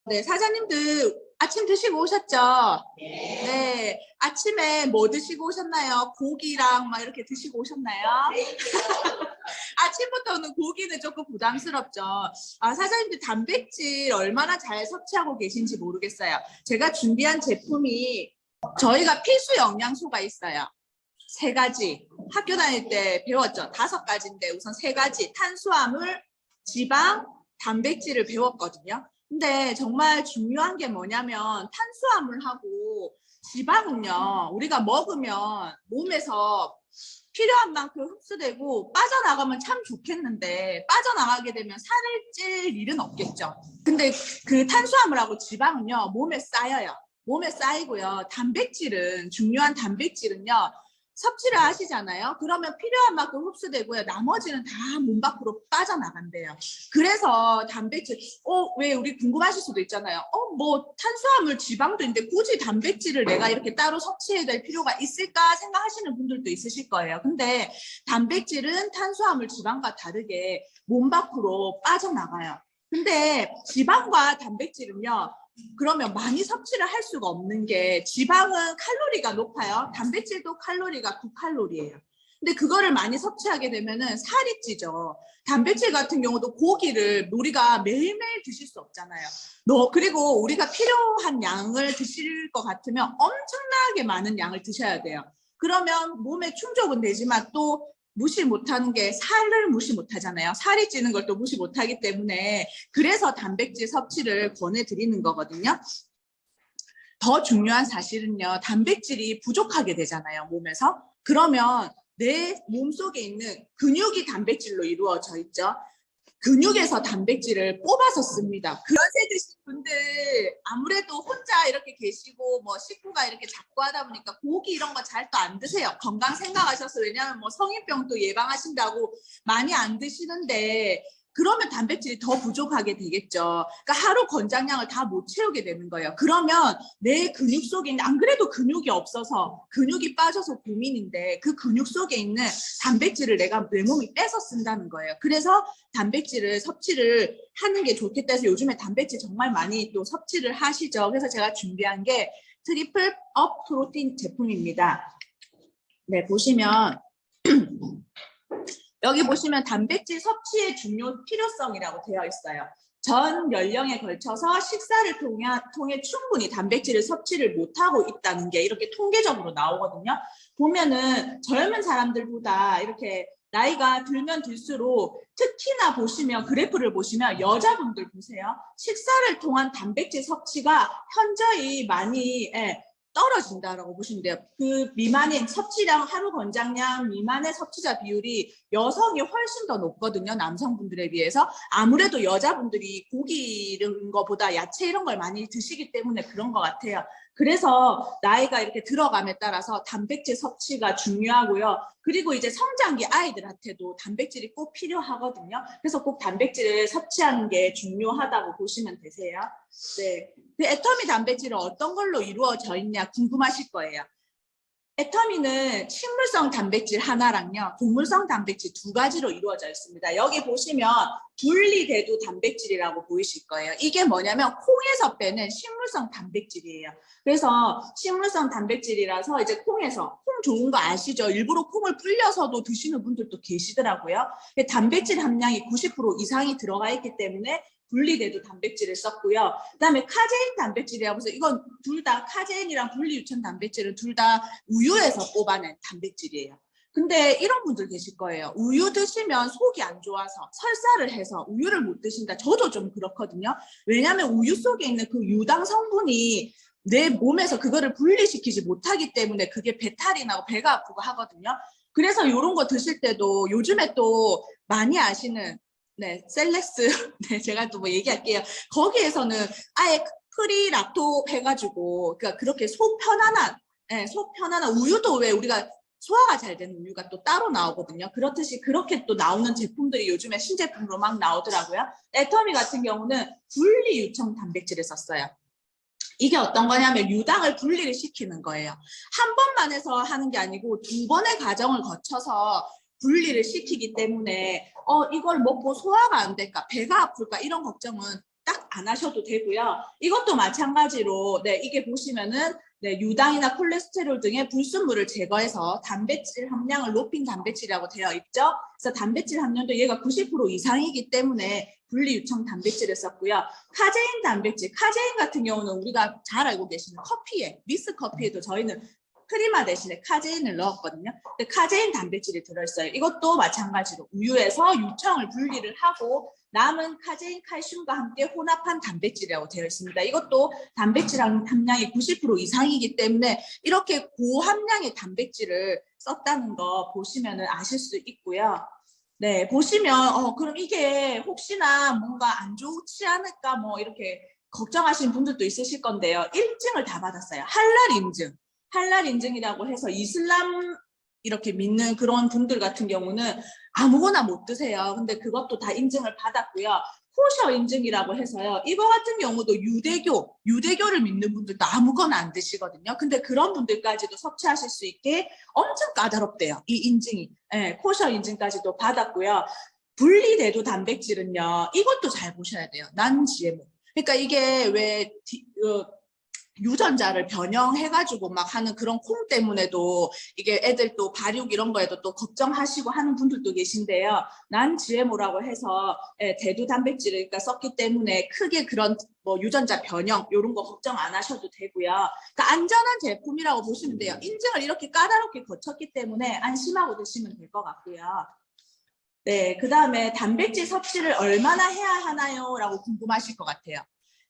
네, 사장님들 아침 드시고 오셨죠? 네, 아침에 뭐 드시고 오셨나요? 고기랑 막 이렇게 드시고 오셨나요? 아침부터는 고기는 조금 부담스럽죠. 아, 사장님들 단백질 얼마나 잘 섭취하고 계신지 모르겠어요. 제가 준비한 제품이 저희가 필수 영양소가 있어요. 3가지. 학교 다닐 때 배웠죠. 5가지인데 우선 3가지. 탄수화물, 지방, 단백질을 배웠거든요. 근데 정말 중요한 게 뭐냐면 탄수화물하고 지방은요. 우리가 먹으면 몸에서 필요한 만큼 흡수되고 빠져나가면 참 좋겠는데 빠져나가게 되면 살을 찔 일은 없겠죠. 근데 그 탄수화물하고 지방은요. 몸에 쌓여요. 몸에 쌓이고요. 단백질은 중요한 단백질은요. 섭취를 하시잖아요. 그러면 필요한 만큼 흡수되고요. 나머지는 다 몸 밖으로 빠져나간대요. 그래서 단백질, 왜 우리 궁금하실 수도 있잖아요. 뭐 탄수화물, 지방도 있는데 굳이 단백질을 내가 이렇게 따로 섭취해야 될 필요가 있을까 생각하시는 분들도 있으실 거예요. 근데 단백질은 탄수화물, 지방과 다르게 몸 밖으로 빠져나가요. 근데 지방과 단백질은요. 그러면 많이 섭취를 할 수가 없는 게 지방은 칼로리가 높아요. 단백질도 칼로리가 9칼로리예요. 근데 그거를 많이 섭취하게 되면은 살이 찌죠. 단백질 같은 경우도 고기를 우리가 매일매일 드실 수 없잖아요. 그리고 우리가 필요한 양을 드실 것 같으면 엄청나게 많은 양을 드셔야 돼요. 그러면 몸에 충족은 되지만 또 무시 못하는 게 살을 무시 못하잖아요. 살이 찌는 걸 또 무시 못하기 때문에 그래서 단백질 섭취를 권해드리는 거거든요. 더 중요한 사실은요. 단백질이 부족하게 되잖아요. 몸에서. 그러면 내 몸속에 있는 근육이 단백질로 이루어져 있죠. 근육에서 단백질을 뽑아서 씁니다. 연세 드신 분들 아무래도 혼자 이렇게 계시고 뭐 식구가 이렇게 작고 하다 보니까 고기 이런 거 잘 또 안 드세요. 건강 생각하셔서. 왜냐하면 뭐 성인병도 예방하신다고 많이 안 드시는데 그러면 단백질이 더 부족하게 되겠죠. 그러니까 하루 권장량을 다 못 채우게 되는 거예요. 그러면 내 근육 속에 있는, 안 그래도 근육이 없어서 근육이 빠져서 고민인데 그 근육 속에 있는 단백질을 내가 내 몸이 뺏어 쓴다는 거예요. 그래서 단백질을 섭취를 하는 게 좋겠다 해서 요즘에 단백질 정말 많이 또 섭취를 하시죠. 그래서 제가 준비한 게 트리플 업 프로틴 제품입니다. 네, 보시면 여기 보시면 단백질 섭취의 중요 필요성이라고 되어 있어요. 전 연령에 걸쳐서 식사를 통해 충분히 단백질을 섭취를 못하고 있다는 게 이렇게 통계적으로 나오거든요. 보면은 젊은 사람들보다 이렇게 나이가 들면 들수록 특히나 보시면 그래프를 보시면 여자분들 보세요. 식사를 통한 단백질 섭취가 현저히 많이 떨어진다라고 보시면 돼요. 그 미만인 섭취량, 하루 권장량 미만의 섭취자 비율이 여성이 훨씬 더 높거든요. 남성분들에 비해서. 아무래도 여자분들이 고기 이런 거보다 야채 이런 걸 많이 드시기 때문에 그런 것 같아요. 그래서 나이가 이렇게 들어감에 따라서 단백질 섭취가 중요하고요. 그리고 이제 성장기 아이들한테도 단백질이 꼭 필요하거든요. 그래서 꼭 단백질을 섭취하는 게 중요하다고 보시면 되세요. 네. 그 애터미 단백질은 어떤 걸로 이루어져 있냐 궁금하실 거예요. 애터미는 식물성 단백질 하나랑요, 동물성 단백질 2가지로 이루어져 있습니다. 여기 보시면 분리대두 단백질이라고 보이실 거예요. 이게 뭐냐면 콩에서 빼는 식물성 단백질이에요. 그래서 식물성 단백질이라서 이제 콩에서, 콩 좋은 거 아시죠? 일부러 콩을 불려서도 드시는 분들도 계시더라고요. 단백질 함량이 90% 이상이 들어가 있기 때문에 분리대두 단백질을 썼고요. 그다음에 카제인 단백질이라고 해서 이건 둘 다 카제인이랑 분리유천 단백질은 둘 다 우유에서 뽑아낸 단백질이에요. 근데 이런 분들 계실 거예요. 우유 드시면 속이 안 좋아서 설사를 해서 우유를 못 드신다. 저도 좀 그렇거든요. 왜냐하면 우유 속에 있는 그 유당 성분이 내 몸에서 그거를 분리시키지 못하기 때문에 그게 배탈이 나고 배가 아프고 하거든요. 그래서 이런 거 드실 때도 요즘에 또 많이 아시는 네, 셀렉스. 네, 제가 또 뭐 얘기할게요. 거기에서는 아예 프리 락토 해가지고, 그러니까 그렇게 속 편안한, 속 편안한 우유도 왜 우리가 소화가 잘 되는 우유가 또 따로 나오거든요. 그렇듯이 그렇게 또 나오는 제품들이 요즘에 신제품으로 막 나오더라고요. 애터미 같은 경우는 분리 유청 단백질을 썼어요. 이게 어떤 거냐면 유당을 분리를 시키는 거예요. 한 번만 해서 하는 게 아니고 2번의 과정을 거쳐서 분리를 시키기 때문에 이걸 먹고 소화가 안 될까, 배가 아플까 이런 걱정은 딱 안 하셔도 되고요. 이것도 마찬가지로 네, 이게 보시면은 네, 유당이나 콜레스테롤 등의 불순물을 제거해서 단백질 함량을 높인 단백질이라고 되어 있죠. 그래서 단백질 함량도 얘가 90% 이상이기 때문에 분리유청 단백질을 썼고요. 카제인 단백질, 카제인 같은 경우는 우리가 잘 알고 계시는 커피에, 믹스 커피에도 저희는 크리마 대신에 카제인을 넣었거든요. 근데 카제인 단백질이 들어있어요. 이것도 마찬가지로 우유에서 유청을 분리를 하고 남은 카제인, 칼슘과 함께 혼합한 단백질이라고 되어 있습니다. 이것도 단백질 함량이 90% 이상이기 때문에 이렇게 고함량의 단백질을 썼다는 거 보시면 아실 수 있고요. 네, 보시면 그럼 이게 혹시나 뭔가 안 좋지 않을까 뭐 이렇게 걱정하시는 분들도 있으실 건데요. 인증을 다 받았어요. 할랄 인증. 할랄 인증이라고 해서 이슬람 이렇게 믿는 그런 분들 같은 경우는 아무거나 못 드세요. 근데 그것도 다 인증을 받았고요. 코셔 인증이라고 해서요. 이거 같은 경우도 유대교를 믿는 분들도 아무거나 안 드시거든요. 근데 그런 분들까지도 섭취하실 수 있게 엄청 까다롭대요. 이 인증이. 네, 코셔 인증까지도 받았고요. 분리대도 단백질은요. 이것도 잘 보셔야 돼요. non-GMO. 그러니까 이게 왜 유전자를 변형해가지고 막 하는 그런 콩 때문에도 이게 애들 또 발육 이런 거에도 또 걱정하시고 하는 분들도 계신데요. 난 GMO라고 해서 대두 단백질을 그러니까 썼기 때문에 크게 그런 뭐 유전자 변형 이런 거 걱정 안 하셔도 되고요. 그러니까 안전한 제품이라고 보시면 돼요. 인증을 이렇게 까다롭게 거쳤기 때문에 안심하고 드시면 될 것 같고요. 네, 그 다음에 단백질 섭취를 얼마나 해야 하나요? 라고 궁금하실 것 같아요.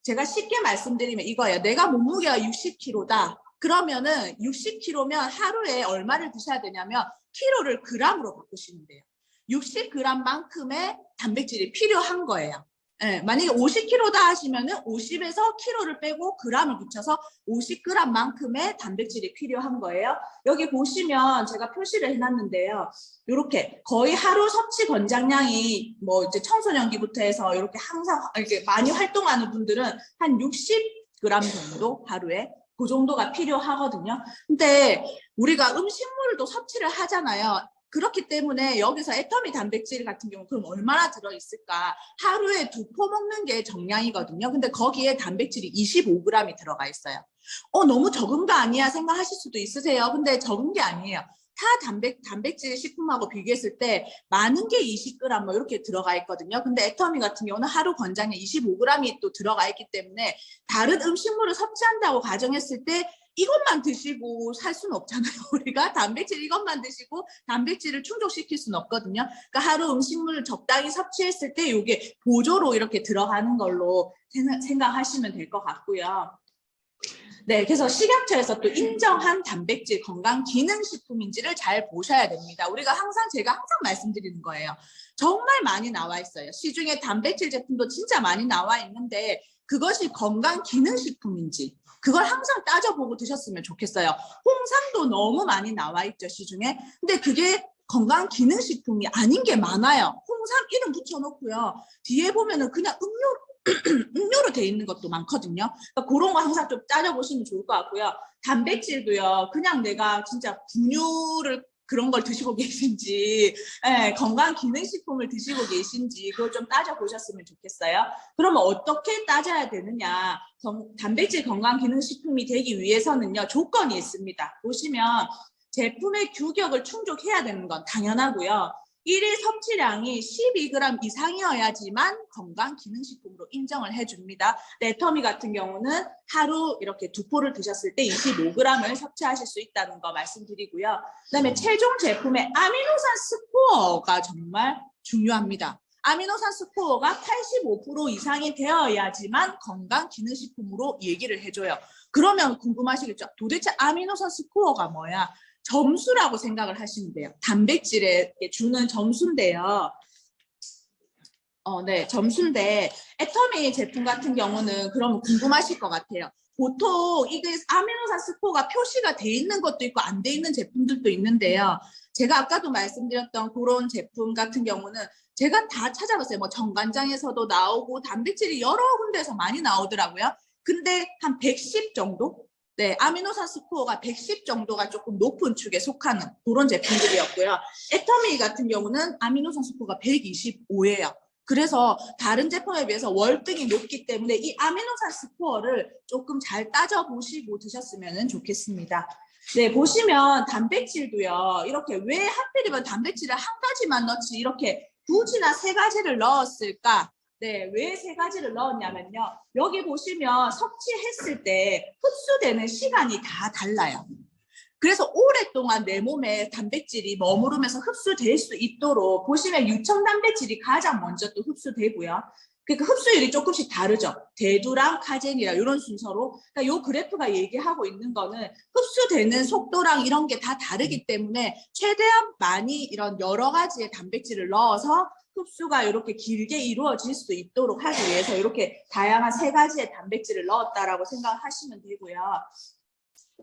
제가 쉽게 말씀드리면 이거예요. 내가 몸무게가 60kg다. 그러면은 60kg면 하루에 얼마를 드셔야 되냐면 키로를 g으로 바꾸시면 돼요. 60g만큼의 단백질이 필요한 거예요. 네, 만약에 50kg다 하시면은 50에서 키로를 빼고 g을 붙여서 50g만큼의 단백질이 필요한 거예요. 여기 보시면 제가 표시를 해놨는데요. 이렇게 거의 하루 섭취 권장량이 뭐 이제 청소년기부터 해서 이렇게 항상 이렇게 많이 활동하는 분들은 한 60g 정도 하루에 그 정도가 필요하거든요. 근데 우리가 음식물도 섭취를 하잖아요. 그렇기 때문에 여기서 애터미 단백질 같은 경우 그럼 얼마나 들어있을까? 하루에 2포 먹는 게 정량이거든요. 근데 거기에 단백질이 25g이 들어가 있어요. 너무 적은 거 아니야 생각하실 수도 있으세요. 근데 적은 게 아니에요. 타 단백질 식품하고 비교했을 때 많은 게 20g 뭐 이렇게 들어가 있거든요. 근데 애터미 같은 경우는 하루 권장량 25g이 또 들어가 있기 때문에 다른 음식물을 섭취한다고 가정했을 때 이것만 드시고 살 수는 없잖아요. 우리가 단백질 이것만 드시고 단백질을 충족시킬 수는 없거든요. 그러니까 하루 음식물을 적당히 섭취했을 때 이게 보조로 이렇게 들어가는 걸로 생각하시면 될 것 같고요. 네, 그래서 식약처에서 또 인정한 단백질 건강 기능식품인지를 잘 보셔야 됩니다. 우리가 제가 항상 말씀드리는 거예요. 정말 많이 나와 있어요. 시중에 단백질 제품도 진짜 많이 나와 있는데 그것이 건강 기능식품인지 그걸 항상 따져보고 드셨으면 좋겠어요. 홍삼도 너무 많이 나와 있죠, 시중에. 근데 그게 건강 기능식품이 아닌 게 많아요. 홍삼 이름 붙여놓고요. 뒤에 보면은 그냥 음료로 돼 있는 것도 많거든요. 그러니까 그런 거 항상 좀 따져보시면 좋을 것 같고요. 단백질도요. 그냥 내가 진짜 분유를 그런 걸 드시고 계신지 건강 기능식품을 드시고 계신지 그걸 좀 따져보셨으면 좋겠어요. 그러면 어떻게 따져야 되느냐. 단백질 건강 기능식품이 되기 위해서는요. 조건이 있습니다. 보시면 제품의 규격을 충족해야 되는 건 당연하고요. 1일 섭취량이 12g 이상이어야지만 건강기능식품으로 인정을 해줍니다. 애터미 같은 경우는 하루 이렇게 2포를 드셨을 때 25g을 섭취하실 수 있다는 거 말씀드리고요. 그다음에 최종 제품의 아미노산 스코어가 정말 중요합니다. 아미노산 스코어가 85% 이상이 되어야지만 건강기능식품으로 얘기를 해줘요. 그러면 궁금하시겠죠? 도대체 아미노산 스코어가 뭐야? 점수라고 생각을 하시면 돼요. 단백질에 주는 점수인데요. 네, 점수인데 애터미 제품 같은 경우는 그러면 궁금하실 것 같아요. 보통 이게 아미노산 스코어가 표시가 돼 있는 것도 있고 안 돼 있는 제품들도 있는데요. 제가 아까도 말씀드렸던 그런 제품 같은 경우는 제가 다 찾아봤어요. 뭐 정관장에서도 나오고 단백질이 여러 군데에서 많이 나오더라고요. 근데 한 110 정도? 네, 아미노산 스코어가 110 정도가 조금 높은 축에 속하는 그런 제품들이었고요. 애터미 같은 경우는 아미노산 스코어가 125예요. 그래서 다른 제품에 비해서 월등히 높기 때문에 이 아미노산 스코어를 조금 잘 따져보시고 드셨으면 좋겠습니다. 네, 보시면 단백질도요. 이렇게 왜 하필이면 단백질을 한 가지만 넣지 이렇게 굳이나 세 가지를 넣었을까? 네, 왜 세 가지를 넣었냐면요. 여기 보시면 섭취했을 때 흡수되는 시간이 다 달라요. 그래서 오랫동안 내 몸에 단백질이 머무르면서 흡수될 수 있도록 보시면 유청 단백질이 가장 먼저 또 흡수되고요. 그러니까 흡수율이 조금씩 다르죠. 대두랑 카제인이랑 이런 순서로. 그러니까 이 그래프가 얘기하고 있는 거는 흡수되는 속도랑 이런 게 다 다르기 때문에 최대한 많이 이런 여러 가지의 단백질을 넣어서 흡수가 이렇게 길게 이루어질 수 있도록 하기 위해서 이렇게 다양한 세 가지의 단백질을 넣었다라고 생각하시면 되고요.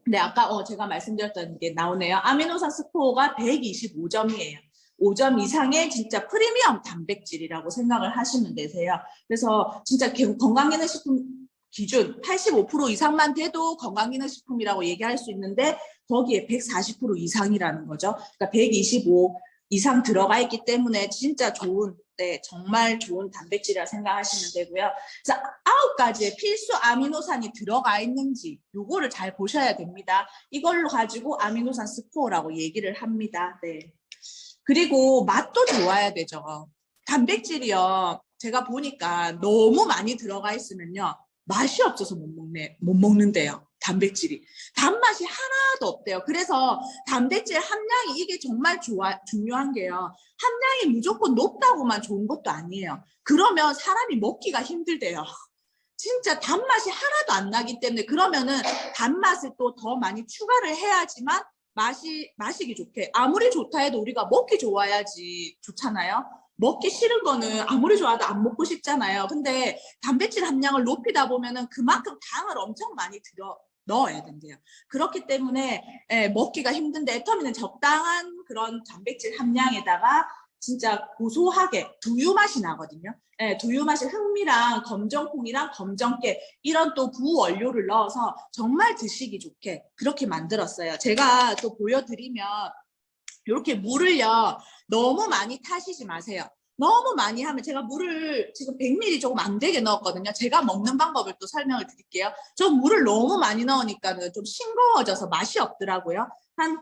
네, 아까 제가 말씀드렸던 게 나오네요. 아미노산 스코어가 125점이에요. 5점 이상의 진짜 프리미엄 단백질이라고 생각을 하시면 되세요. 그래서 진짜 건강기능식품 기준 85% 이상만 돼도 건강기능식품이라고 얘기할 수 있는데 거기에 140% 이상이라는 거죠. 그러니까 125 이상 들어가 있기 때문에 진짜 좋은, 네, 정말 좋은 단백질이라 생각하시면 되고요. 그래서 9가지의 필수 아미노산이 들어가 있는지 요거를 잘 보셔야 됩니다. 이걸로 가지고 아미노산 스코어라고 얘기를 합니다. 네. 그리고 맛도 좋아야 되죠. 단백질이요. 제가 보니까 너무 많이 들어가 있으면요. 맛이 없어서 못 먹는데요. 단백질이. 단맛이 하나도 없대요. 그래서 단백질 함량이 이게 정말 중요한 게요. 함량이 무조건 높다고만 좋은 것도 아니에요. 그러면 사람이 먹기가 힘들대요. 진짜 단맛이 하나도 안 나기 때문에 그러면은 단맛을 또 더 많이 추가를 해야지만 마시기 좋게. 아무리 좋다 해도 우리가 먹기 좋아야지 좋잖아요. 먹기 싫은 거는 아무리 좋아도 안 먹고 싶잖아요. 근데 단백질 함량을 높이다 보면은 그만큼 당을 엄청 많이 넣어야 된대요. 그렇기 때문에 먹기가 힘든데 애터미는 적당한 그런 단백질 함량에다가 진짜 고소하게 두유 맛이 나거든요. 두유 맛이 흑미랑 검정콩이랑 검정깨 이런 또 부원료를 넣어서 정말 드시기 좋게 그렇게 만들었어요. 제가 또 보여드리면 이렇게 물을요 너무 많이 타시지 마세요. 너무 많이 하면 제가 물을 지금 100ml 조금 안 되게 넣었거든요. 제가 먹는 방법을 또 설명을 드릴게요. 저 물을 너무 많이 넣으니까는 좀 싱거워져서 맛이 없더라고요. 한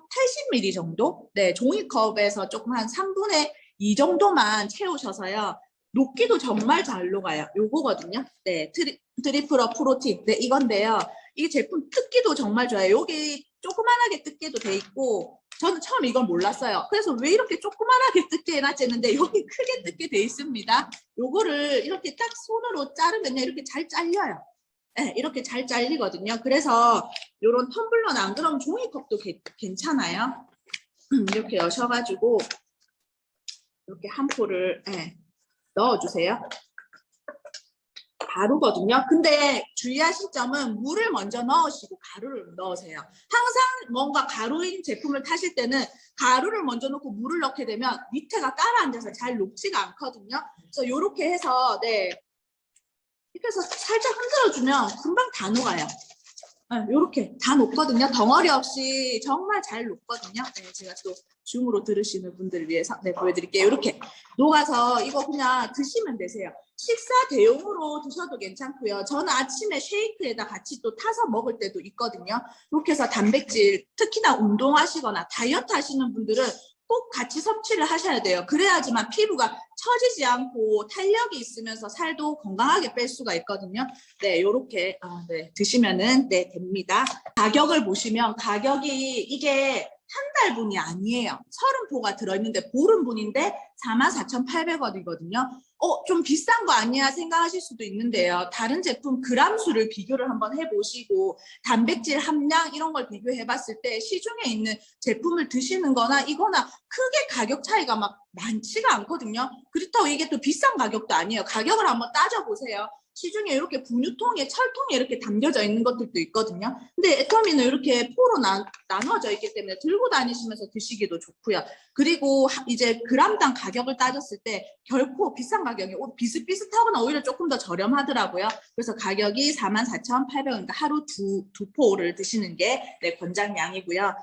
80ml 정도? 네, 종이컵에서 조금 한 3분의 2 정도만 채우셔서요. 녹기도 정말 잘 녹아요. 요거거든요. 네, 트리플어 프로틴. 네, 이건데요. 이 제품 뜯기도 정말 좋아요. 여기 조그만하게 뜯기도 돼 있고 저는 처음 이걸 몰랐어요. 그래서 왜 이렇게 조그만하게 뜯게 해놨지 했는데 여기 크게 뜯게 돼 있습니다. 요거를 이렇게 딱 손으로 자르면 이렇게 잘 잘려요. 네, 이렇게 잘 잘리거든요. 그래서 요런 텀블러는 안 그러면 종이컵도 괜찮아요. 이렇게 여셔가지고 이렇게 한 포를 넣어주세요. 가루거든요. 근데 주의하실 점은 물을 먼저 넣으시고 가루를 넣으세요. 항상 뭔가 가루인 제품을 타실 때는 가루를 먼저 넣고 물을 넣게 되면 밑에가 가라앉아서 잘 녹지가 않거든요. 그래서 이렇게 해서 이렇게 해서 살짝 흔들어주면 금방 다 녹아요. 이렇게 다 녹거든요. 덩어리 없이 정말 잘 녹거든요. 네, 제가 또 줌으로 들으시는 분들을 위해서 보여드릴게요. 이렇게 녹아서 이거 그냥 드시면 되세요. 식사 대용으로 드셔도 괜찮고요. 저는 아침에 쉐이크에다 같이 또 타서 먹을 때도 있거든요. 이렇게 해서 단백질, 특히나 운동하시거나 다이어트 하시는 분들은 꼭 같이 섭취를 하셔야 돼요. 그래야지만 피부가 처지지 않고 탄력이 있으면서 살도 건강하게 뺄 수가 있거든요. 네, 요렇게 드시면은 됩니다. 가격을 보시면 가격이 이게 한 달분이 아니에요. 30포가 들어있는데 보름분인데 44,800원이거든요. 좀 비싼 거 아니야 생각하실 수도 있는데요. 다른 제품 그람수를 비교를 한번 해보시고 단백질 함량 이런 걸 비교해 봤을 때 시중에 있는 제품을 드시는 거나 이거나 크게 가격 차이가 막 많지가 않거든요. 그렇다고 이게 또 비싼 가격도 아니에요. 가격을 한번 따져보세요. 시중에 이렇게 분유통에 철통에 이렇게 담겨져 있는 것들도 있거든요. 근데 애터미는 이렇게 포로 나눠져 있기 때문에 들고 다니시면서 드시기도 좋고요. 그리고 이제 그람당 가격을 따졌을 때 결코 비싼 가격이 비슷비슷하거나 오히려 조금 더 저렴하더라고요. 그래서 가격이 44,800원, 그러니까 하루 두 포를 드시는 게 권장량이고요.